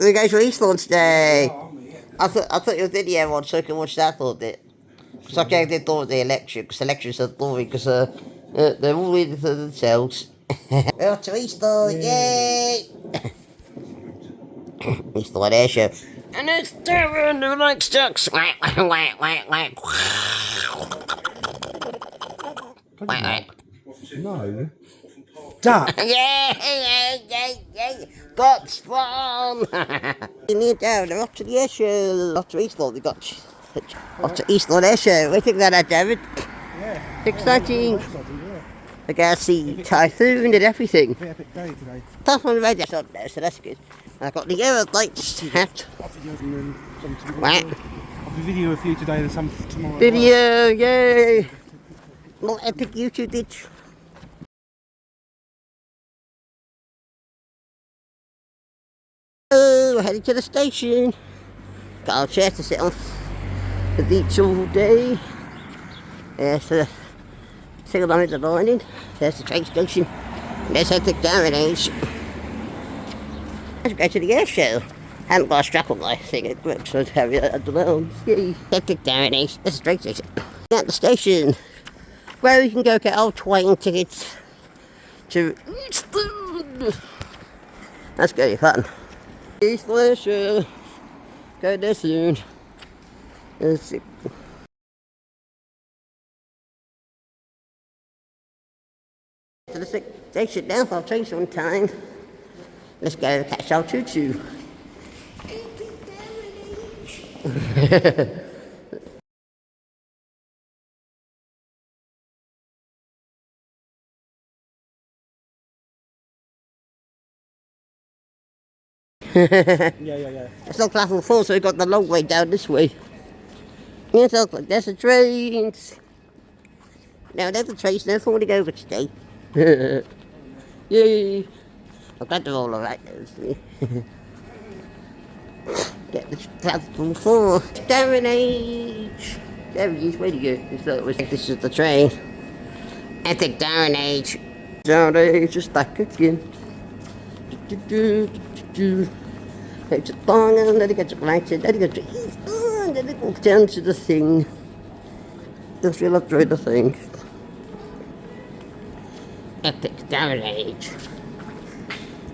We go to Eastbourne today. I thought your video on so I can watch that for a bit. Because I gave their door the electric, because electrics are boring, because they're all in for themselves. We're off to Eastbourne, yay! Eastbourne Airshow. And it's Darren who likes ducks. Whack, whack, whack, whack, whack. Whack, whack. No. Duck! Yeah! Ducks fun! We need down, they're off to the airshow. Off to Eastbourne, we got off to Eastbourne Airshow. What do you think about that, David? Yeah. Exciting. Yeah. I got to see typhoon and everything. Very epic day today. Tough on the radio, so that's good. I got the air lights hat. I'll video and then some What? I'll be video a few today and some tomorrow. Video, yay! Little epic YouTube ditch. Oh, we're heading to the station. Got our chair to sit on the beach all day. There's the single line in the morning. There's the train station. And there's Hectic Age. Let's go to the air show. Haven't got a strap on my thing, it works, so I'd have it at the moment. Yay. Hectic Age. There's the train station. At the station, where you can go get old train tickets to Eastbourne. That's going to be fun. Eastbourne Airshow. Go there soon. Let's see. To the station now, I'll change on time. Let's go catch our choo-choo. Yeah. It's not platform 4, so we got the long way down this way. Yes, look, there's the trains. Now there's the trains, they're falling over today. Yay! I'm glad they're all alright. Get the platform 4. Darren Age! There he is, where'd he go? This is the train. I think Darren Age. Darren Age is back again. Take it long and let it get to Brighton, let it get to Eastbourne, then it will down to the thing. Just real through the thing. Epic Darren Age.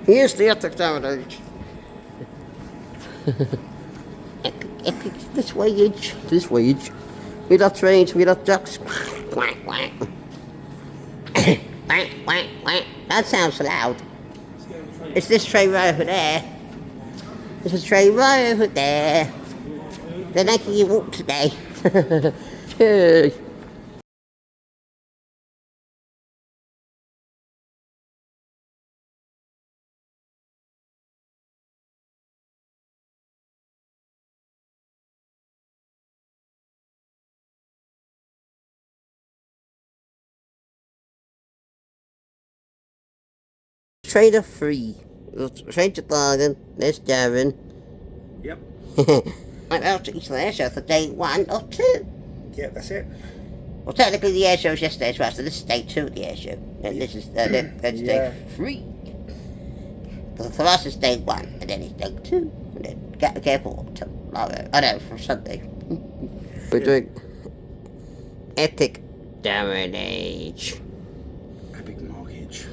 Here's the Epic Darren Age. epic this voyage. We love trains, we love ducks. Quack, quack. Quack, quack, quack. That sounds loud. It's this train right over there. There's a train right over there. They're making you walk today. Hey. Trader 3. Train to Barnham. There's Darren. Yep. I'm out to Eastbourne Airshow for day 1 or 2. Yeah, that's it. Well, technically the airshow was yesterday as well, so this is day 2 of the airshow. And this is that's day 3. So for us it's day 1, and then it's day 2. And then get careful tomorrow. Oh no, for Sunday. We're doing Epic Darren Age. Epic mortgage.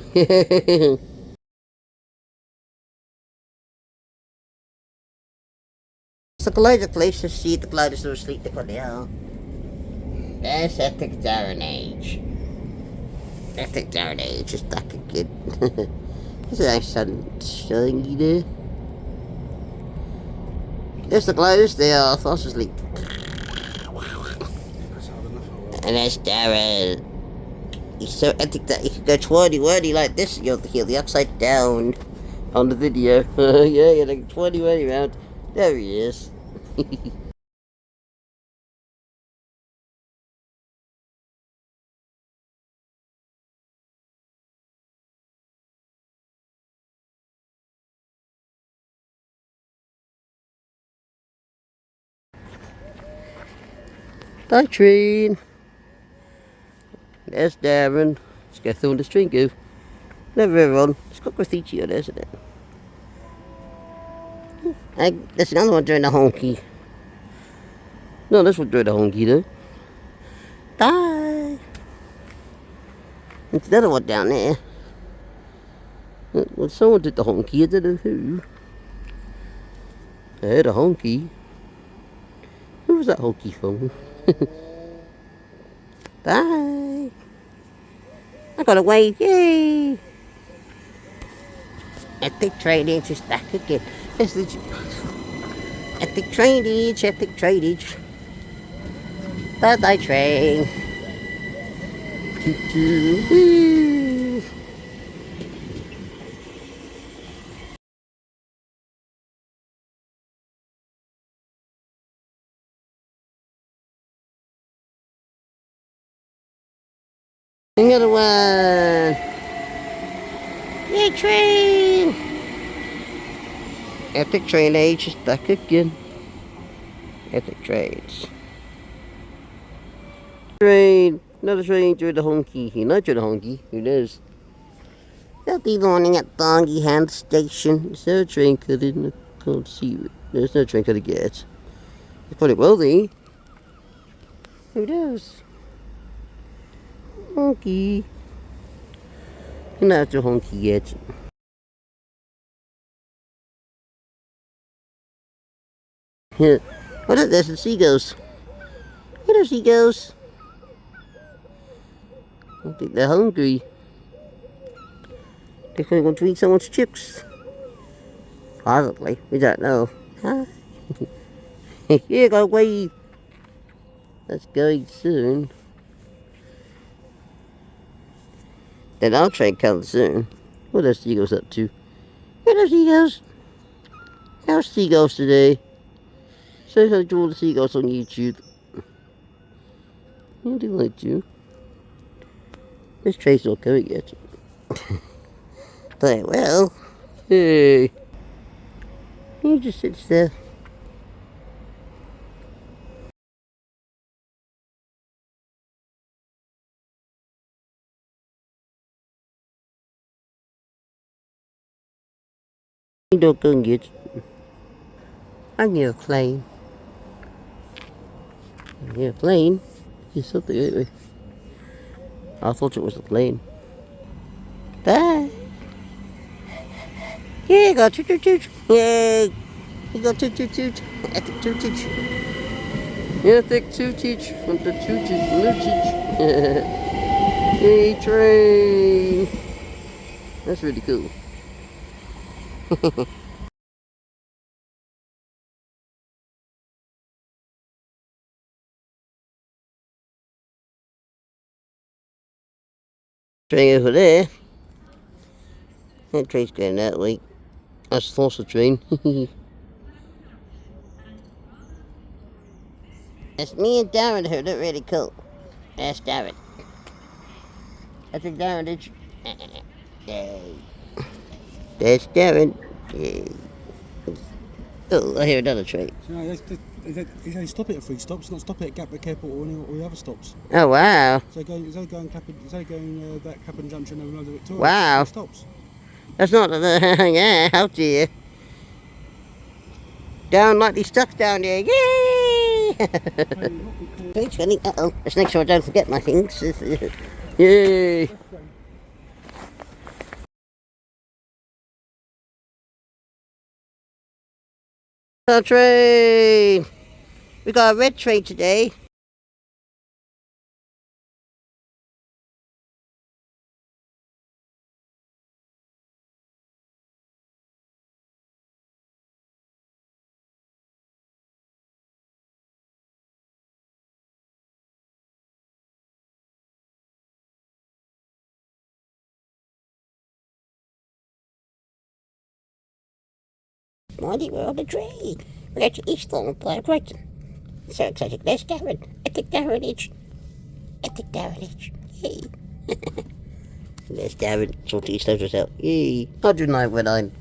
So glider place to see the gliders are asleep on the air. There's Epic Darren Age. Epic Darren Age is back again. There's a nice sunshine there. There's the gliders, they are fast asleep. And there's Darren. He's so epic that he can go twirly-whirly like this. You'll hear the upside down on the video. Yeah, you're like twirly-whirly around. There he is. Bye, train. There's Darren. Let's go through on the train go. Never ever on. It's got graffiti on it, isn't it? There's another one doing the honky. No, this one doing the honky though. Die! There's another one down there. Well, someone did the honky, I don't know who. I heard a honky. Who was that honky from? Bye! I got away, yay! Epic trainage is back again. It's the epic trainage, epic trainage. Bye-bye train. Another one. Yay, train. Epic train age is back again. Epic trains. Train. Another train through the honky. Not through the honky. Who knows? They'll be landing at Barnham station. Is there a train coming? I can't see it. There's no train coming yet. They probably will be. Who knows? Honky. You're not too honky yet. Yeah. Oh, look, there's the seagulls. Hey there, seagulls. I think they're hungry. They're going to want to eat someone's chips. Probably. We don't know. Huh? Here, go away. That's going soon. Then our train comes soon. What are seagulls up to? Hello, seagulls. How's seagulls today? Say hello to all the seagulls on YouTube. I do like you. This train's not going yet. But well. Hey. He just sits there. He don't go and get. I hear a plane. I hear a plane. There's something anyway. I thought it was a plane. Bye. Yeah, you got toot toot toot. Yay. You got toot toot toot. Epic toot toot. Epic toot toot. From the toot toot toot. Yay, train. That's really cool. Train over there. That train's going that way. That's the fossil train. It's me and Darren who look really cool. That's Darren. That's a Darren. Yay. That's Darren. Yay. Oh, I hear another train. No, they stop it at 3 stops, not stop it at Gatwick Airport or any all the other stops. Oh, wow. So they go that Clapham Junction and another Victoria. Wow. 3 stops. That's not yeah, how dear. Down like these stuck down there. Yay! Thanks, Jenny. Uh-oh. Let's make sure I don't forget my things. Yay! Our train! We got a red train today. Monday, we're on the train. We're going to Eastbourne by Brighton. So excited. There's Darren. Epic Darrenage. Epic Darrenage. Yay. There's Darren. Sorting his noses out. Yay. I'll do 9 when I'm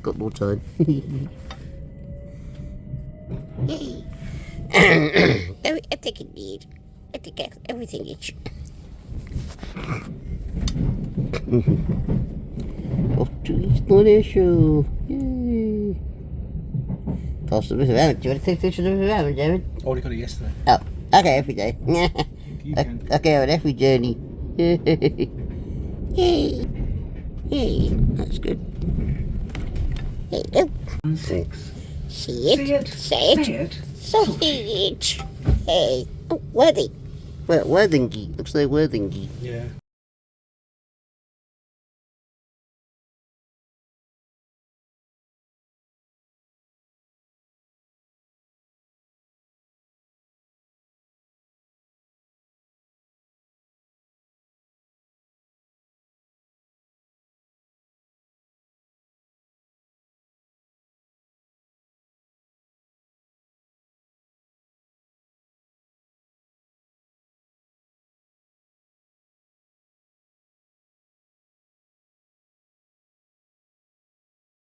got more time. Yay. Very epic indeed. Epic everything is. Off to Eastbourne Airshow. Yay. Past the river Hammond. Do you want to take pictures of the river Hammond, David? I only got it yesterday. Oh, okay, every day. You can. Okay, on every journey. Hey, hey, that's good. There you go. 6. See it, say it, sausage. Hey, oh, Worthy. Well, Worthingy. Looks like Worthingy. Yeah.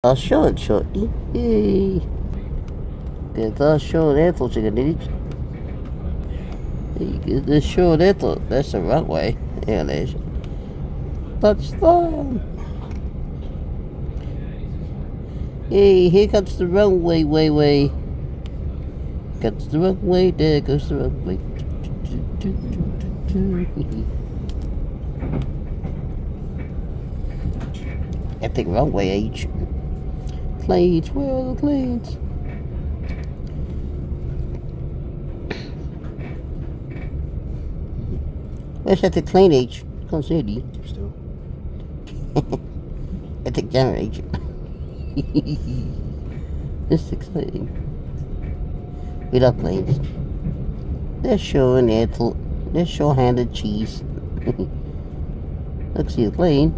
I'll show it shortly. Yay. Get that short apple chicken eat. You get the short apple. That's the right way. Yeah, it is. Touchdown. Hey, here comes the runway, way. Comes the runway, there goes the runway. Epic runway age. Planes, where are the planes? Where's Epic plane age? Can't see it. Still. Epic jammer age. This is exciting. We love planes. They're showing apple. They're sure-handed cheese. Look, see the plane.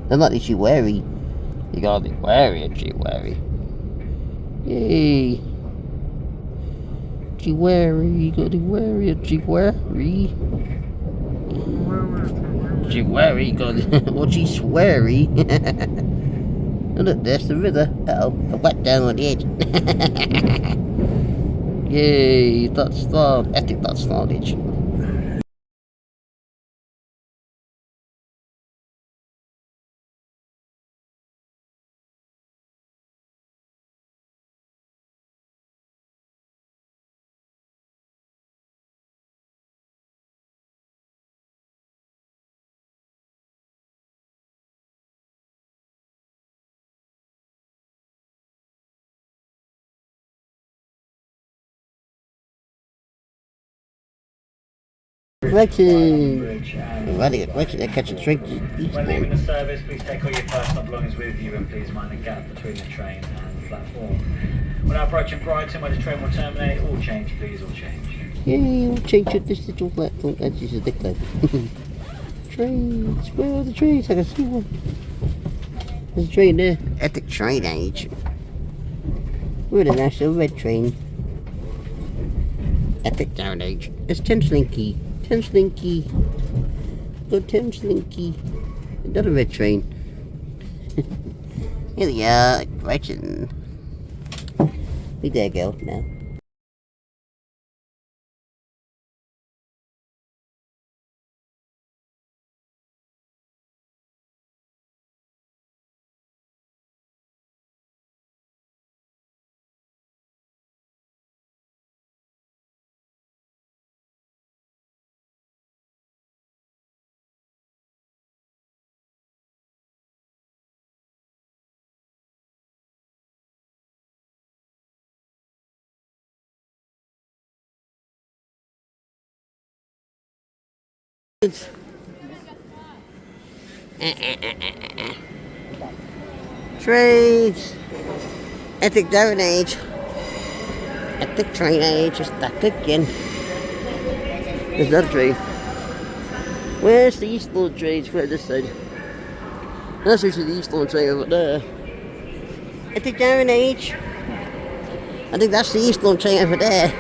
They're not actually wary. You gotta be wary of G-wary. Yay! G-wary, you gotta be wary of G-wary. G-wary, you gotta... well, G-sweary. Oh, look, there's the river. Uh-oh, a wet down on the edge. Yay, touchdown. Epic touchdown edge. Brighton. Running at Brighton, they're catching straight to When leaving Eastbourne. the service, please take all your personal belongings with you and please mind the gap between the train and the platform. We're now approaching Brighton where the train will terminate. All change, please, all change. Yay, we'll change at this little platform. That's just a dictator. Trains, where are the trains? I can see one. There's a train there. Epic train age. We're the National Red Train. Epic down age. It's Thames-Linky. Thames-Linky. Go Thames-Linky. Another red train. Here we are, Brighton. We there go now. Trains. Epic down age. Epic train age. It's back again. There's another train. Where's the Eastbourne trains? Where this side? That's actually the Eastbourne train over there. Epic down age. I think that's the Eastbourne train over there.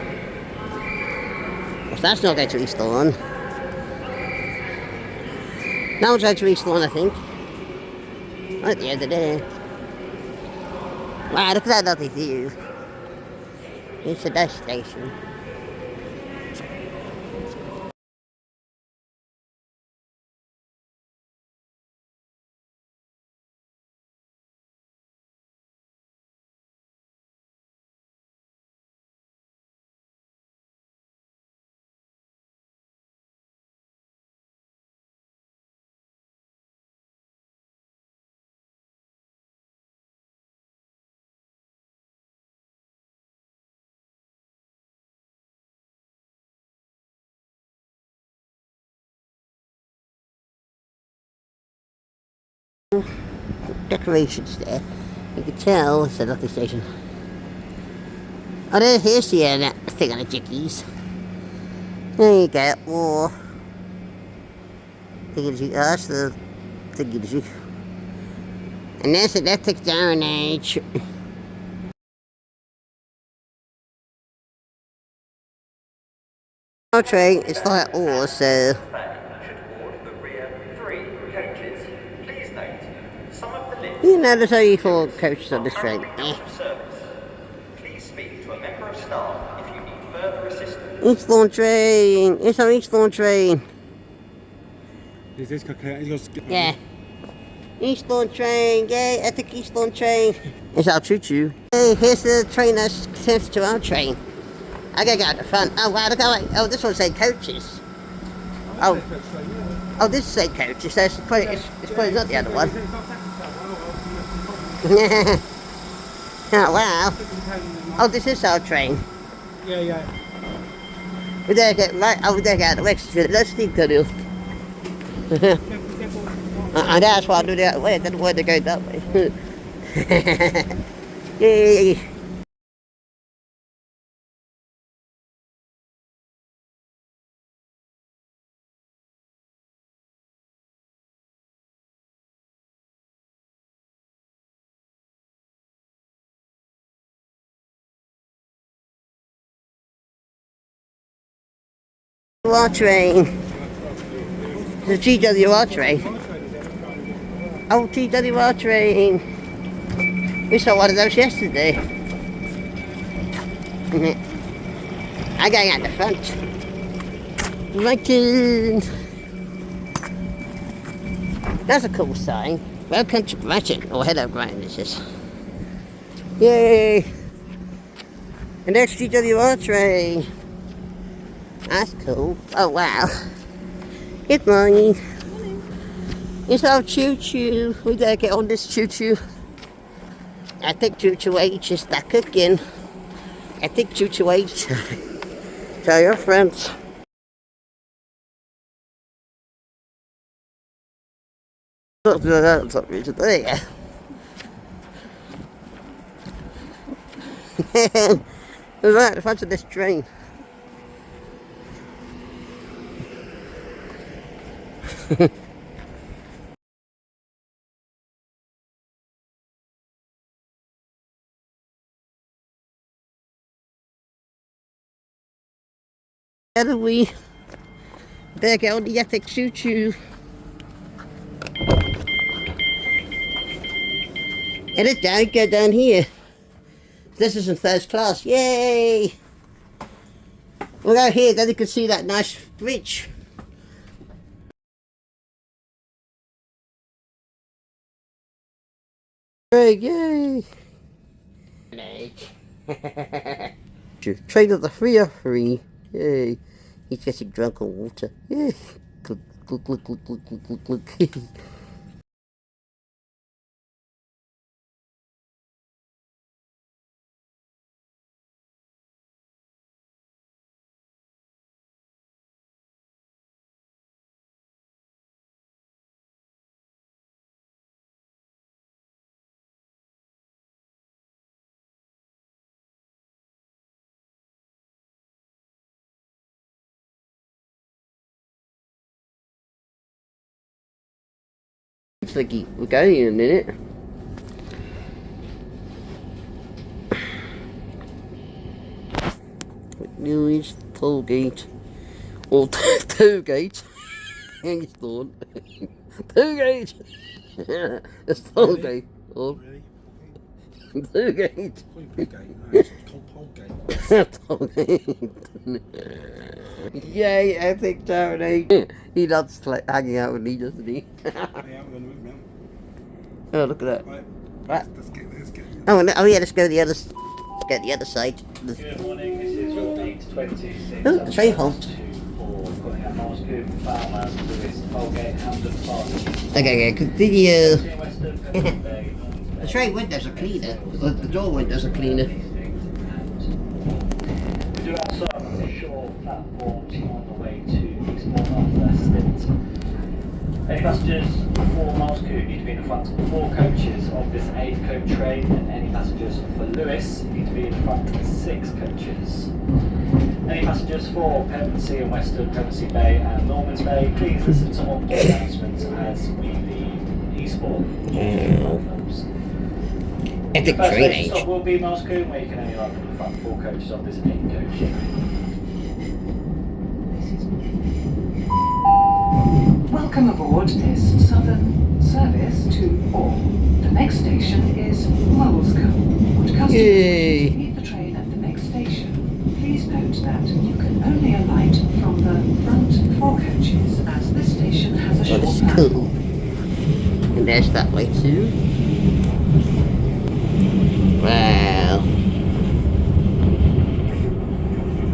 Well, that's not going to Eastbourne. Now it's going to Eastbourne, I think. Right at the end of there. Wow, look at that lovely view. It's the bus station. decorations there. You can tell it's a lucky station. Oh, here's the thing on the jickies. There you go. Or that's the thingy. And there's the electric downage. Our train is like ours, so. You know, there's only 4 coaches on this train. Please speak to a member of staff if you need further assistance. Eastbourne train. It's our Eastbourne train. Yeah. Eastbourne train. Yay, I think Eastbourne train. It's our choo-choo. Hey, here's the train that's connected to our train. I gotta go out the front. Oh wow, look away. Oh, this one say coaches. Oh, this say coaches. So it's probably not the other one. Oh wow. Oh, this is our train. Yeah. We better get right. Oh, we better get out of the way. Let's think of it. And that's why I do the other way. I didn't want to go that way. Yay. GWR train. The GWR train. Oh, GWR train. We saw one of those yesterday. I'm going out the front. Brighton. That's a cool sign. Welcome to Brighton. Oh, hello, Brighton, this is. Yay! And there's GWR train. That's cool. Oh, wow. Good morning. It's our choo-choo. We gotta get on this choo-choo. I think choo-choo H is not cooking. I think choo-choo H. Tell your friends. Look at that, something today. We're right at the front of this train. How do we better get on the epic choo-choo? And it don't go down here. This is in first class. Yay! We'll go here, then you can see that nice bridge. Great, yay! Train of the 303. Yay! He's getting drunk on water. Yay! Glug, glug, glug, glug, glug, glug, glug, glug. Looks like we're going in a minute. Newey's toll gate. Or toll gate. Eastbourne. Toll gate. It's toll gate. Or toll gate. It's called Toll Gate. Yay, epic Tony. He loves hanging out with me, doesn't he? Oh, look at that. Right. Right. Let's get. Oh, no, yeah, let's go the other side. Good morning, this is your 8:26. Oh, the train halt. Calling out Miles Coombe, Barnham, Lewis, Holgate, Hampton, Barnham. Okay, continue. The The train windows are cleaner. The door windows are cleaner. We do have some short platforms on the way to Eastbourne after their stint. Any passengers 4 miles Coombe need to be in the front of the 4 coaches This 8-coach train, and any passengers for Lewis need to be in front of 6 coaches. Any passengers for Pevensey and Western, Pevensey Bay and Norman's Bay, please listen to on-door announcements as we leave Eastbourne. Epic First train station age. stop will be Moscow, where you can only ride from the front 4 coaches of this 8-coach train. Welcome aboard this Southern service to all. The next station is Moscow. Would customers Yay. leave the train at the next station? Please note that you can only alight from the front 4 coaches, as this station has a Oh, short this is platform. cool. And there's that way too. Wow.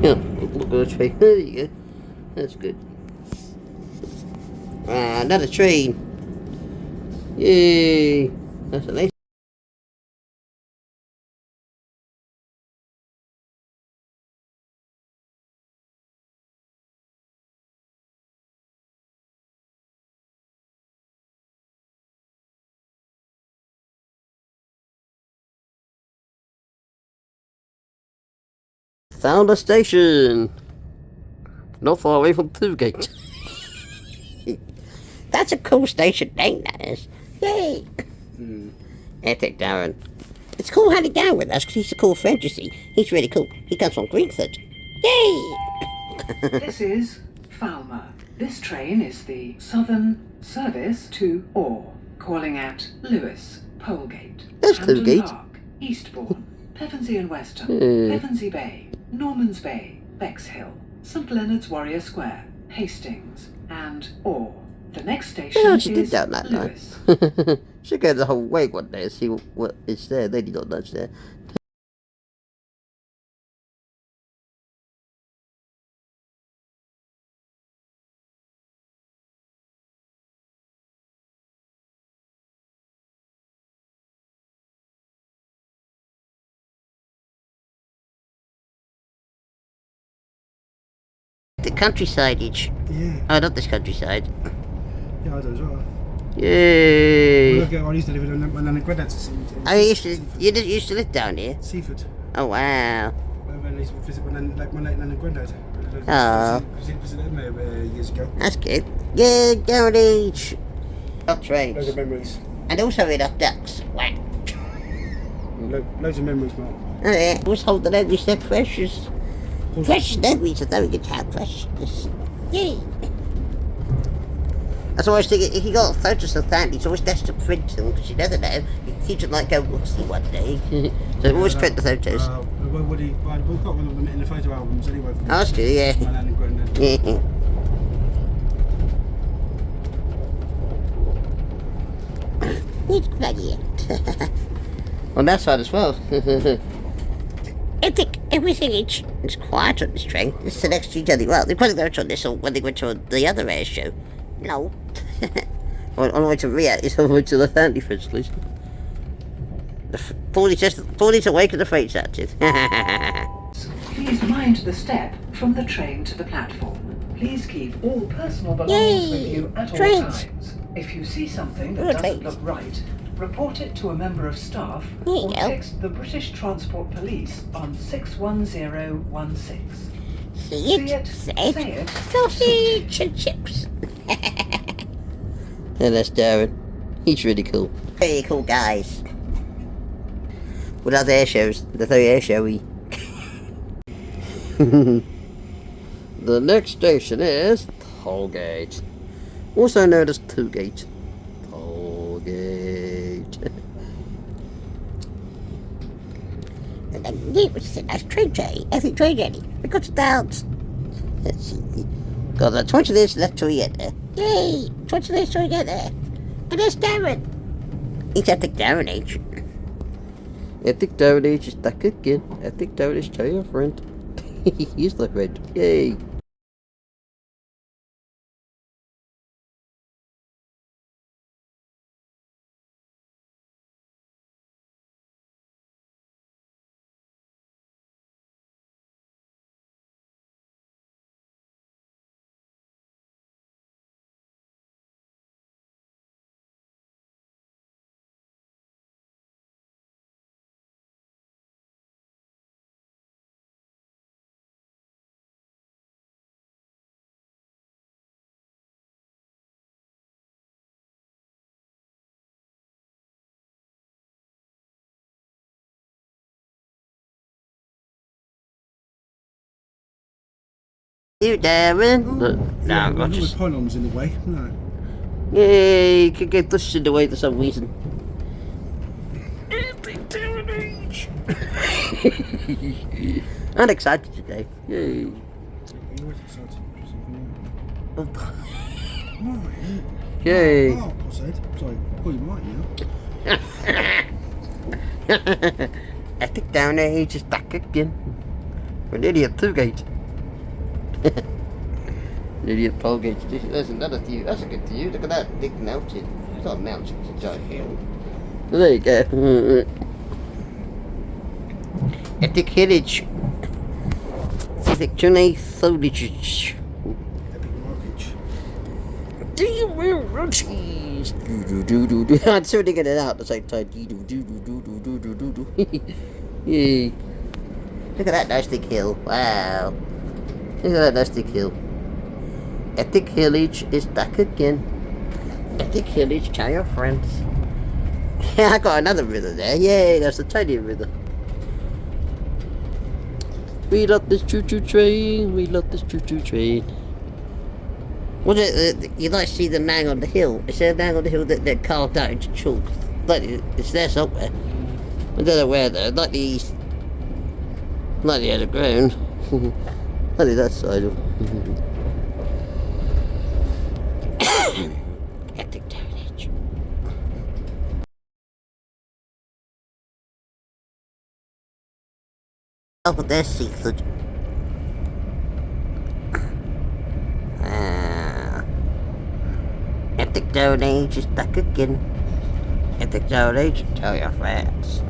Yeah, look at the train. There you go. That's good. Wow, another train. Yay. That's a nice. Found a station. Not far away from Toogate. That's a cool station name, that is. Yay! Epic Darren. It's cool having Darren with us because he's a cool friend, you see. He's really cool. He comes from Greenford. Yay! This is Falmer. This train is the Southern service to Orr, calling at Lewis, Polegate, That's Hampden Toogate. Park, Eastbourne, Pevensey and Western, Hmm. Pevensey Bay, Normans Bay, Bexhill, St Leonard's Warrior Square, Hastings, and Orr. The next station Yeah, she did is down that line. Lewis. Should go the whole way one day and see what is there. Then you got lunch there. The countryside each. Yeah. Oh, not this countryside. Yeah, I do as well. Yay! I used to live in my nan and granddad's in Oh, you used to live down here? Seaford. Oh, wow. I used to visit my late nan and granddad. Oh. Visited them years ago. That's good. Yeah, down each. Up trains. Loads of memories. And also enough ducks. Wow. Loads of memories, Mark. Oh, yeah. Always hold the memories, they're precious. Precious memories are very good to have, precious. Yay! That's why I was thinking, if you got photos of family, it's always best to print them, because you never know. Kids might go whoopsie one day. So always print the photos. We've got one of them in the photo albums anyway. Oh, that's good, yeah. My nan and granddad. Yeah. It's bloody. On that side as well. I think everything is quiet on this train. It's the next street well. They probably went on this or when they went on the other air show. No. on the way to Rio, it's on the way to the family friends list. Paulie awake and the freight's active. Please mind the step from the train to the platform. Please keep all personal belongings with you at all Trains. times. If you see something Oh, that doesn't trains. look right, report it to a member of staff There you or go. text the British Transport Police on 61016. See it, say it, it. sausage and chips. Yeah, that's Darren. He's really cool. Very cool guys. With other air shows, they're very air showy. The next station is Tollgate, also known as Toogate. Tollgate. And then it was a nice train journey. Every train journey. We got to dance. Let's see. Got the 20 minutes left till we get there. Yay! 20 minutes till we get there. And there's Darren. He's Epic Darren H. Epic Darren H is back again. Epic Darren is your friend. He's the friend. Yay! You, Darren? Yeah, No, well, I not just. with pylons in the way. No. Yay, you could get pushed in the way for some reason. I'm excited today. Yay. You're always excited for something. Oh, Martin. Yay. Oh, I said. Sorry, I'll call you Martin now. Epic Down Age is back again. We're nearly at 2 gate. Nearly at 12 gate. There's another view. That's a good view. Look at that big mountain. It's not a mountain, it's a giant hill. There you go. Epic Hillage. Epic Journey Foliage. Epic mortgage. Cheese. I'm sort of getting it out at the same time. Yay. Look at that nice big hill. Wow. Look at that nice big hill. Epic Hillage is back again. Epic Hillage, tell your friends. Yeah, I got another river there. Yay, that's a tiny river. We love this choo-choo train. We love this choo-choo train. Was it, you like to see the man on the hill? Is there a man on the hill that carved out into chalk? Like, it's there somewhere. I don't know where though. Like the underground. Like that side of. Epic Downage. Oh, but there's seafood. Epic Downage is back again. Epic Downage, tell your friends.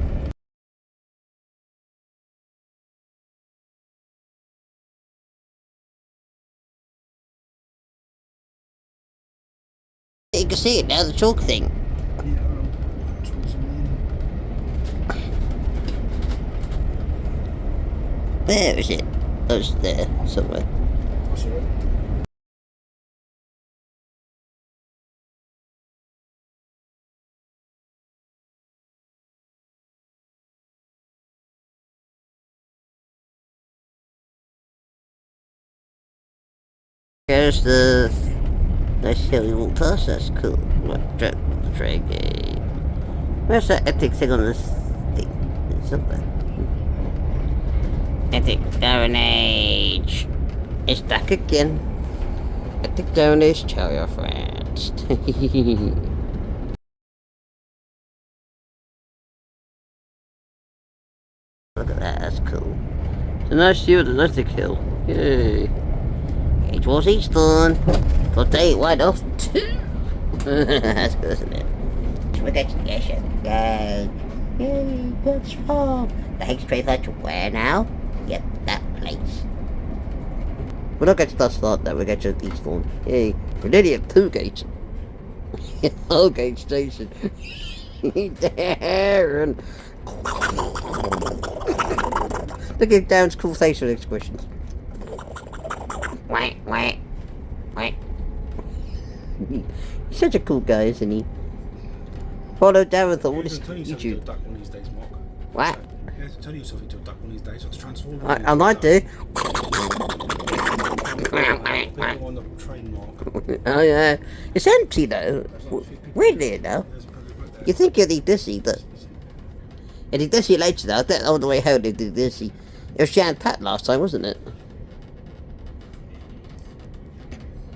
You can see it now, the chalk thing. Yeah, tourism in. Where is it? Oh, it's there, somewhere. That's alright. There's the nice hilly walk past, that's cool. What, the train gate. Where's that epic thing on this thing? It's somewhere. Epic Downage. It's back again. Epic Downage, tell your friends. Look at that, that's cool. It's a nice view of the Atlantic Hill. Yay. It was Eastbourne. For day one off two. That's good, isn't it? We're going to the airship. Yay. Yay, that's fun. The Hague straight line to where now? Yep, that place. We're not going to Dustfart though, we're going to Eastbourne. Yay. We're nearly at 2 gates. Gate station. Darren. Look at Darren's cool facial expressions. Wait. He's such a cool guy, isn't he? Follow Darren for all this YouTube. Duck one of these days, Mark. What? You have to turn yourself into a duck one of these days, or to transform. I might do. On the train, Mark. Oh yeah. It's empty though. Weirdly enough. You think you'd be busy, but it'd be busy later though. I don't know the way home it'd be busy. It was Jan Pat last time, wasn't it?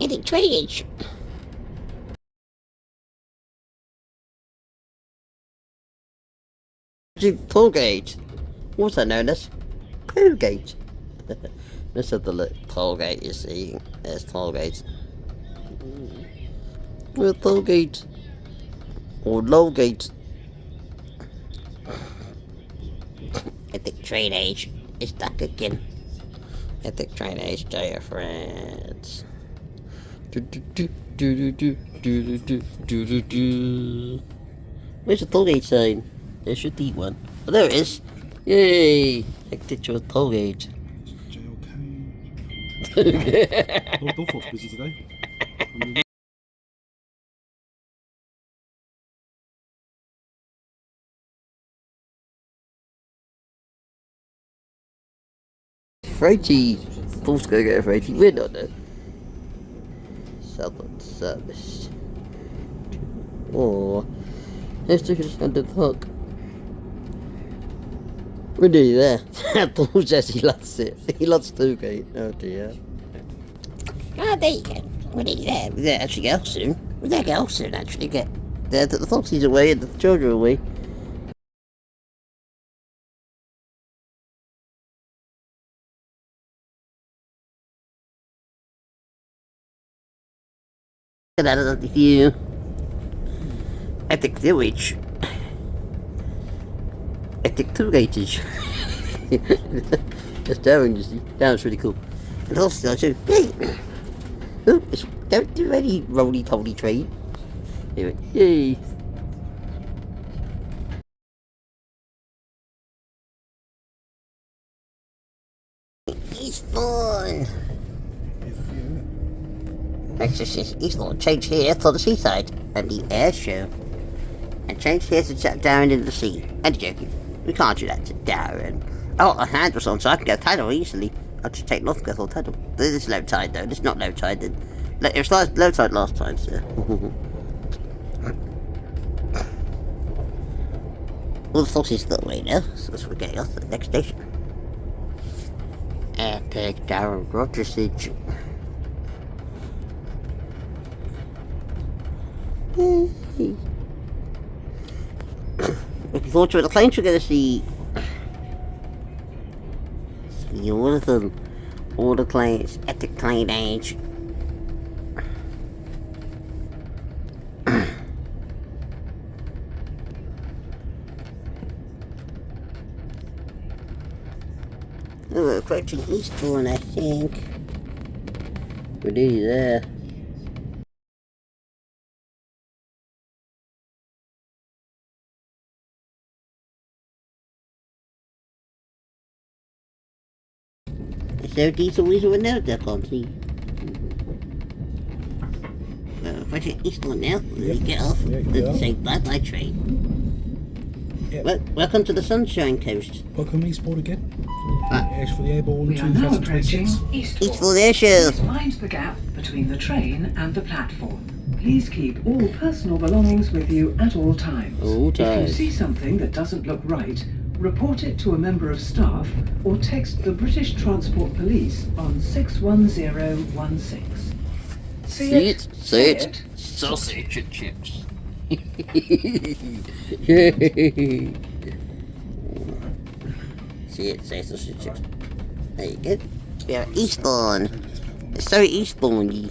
Eating trainage. Tollgate. What's that known as? Tollgate. This is the tollgate, you see. There's tollgate. Well, tollgate. Or lowgate. Epic train age is back again. Epic train age, tell your friends. Where's the tollgate sign? There should be one. Oh, there it is. Yay! Take a picture of tollgate. JLK. Norfolk's busy today. Frighty. Paul's going to go for 18. We're not, though. Southern service. Or let's take it under the hook. We're nearly there. Paul says he loves it. He loves Toogate. Oh dear. Ah, there you go. We're nearly there. We're there actually go soon. We're there go soon actually. Get there. The foxes away and the children are away. Look at that lovely view. Epic village. Epic Toogaters. That's daring, you see. That was really cool. And also, too. Oh, don't do any roly-poly train. Anyway, yay. Eastbourne. Eastbourne. Change here for the seaside and the air show. And change here to set down into the sea. And joking. We can't do that to Darren. Oh, a handle's on, so I can go tidal easily. I'll just take North Castle tidal. This is low tide, though. This is not low tide, then. It was low tide last time, so. All the foxes that way now, so we're getting off at the next station. Epic Darren Rogersage. Looking forward to it. The planes we're going to see all of them. All the planes. Epic plane age. Oh, we're approaching Eastbourne, I think. We're nearly there. Is there a diesel weasel in there? I can't see. We're approaching Eastbourne now. We get off and say bye-bye train. Yep. Welcome to the Sunshine Coast. Welcome Eastbourne again. Airs for the Airborne We are now approaching 2026. Eastbourne Airshow. Please mind the gap between the train and the platform. Please keep all personal belongings with you at all times. All If you times. see something that doesn't look right, report it to a member of staff or text the British Transport Police on 61016. See it, say it, sausage and chips. See it, say sausage and chips. There you go. We are Eastbourne. It's so Eastbourne-y.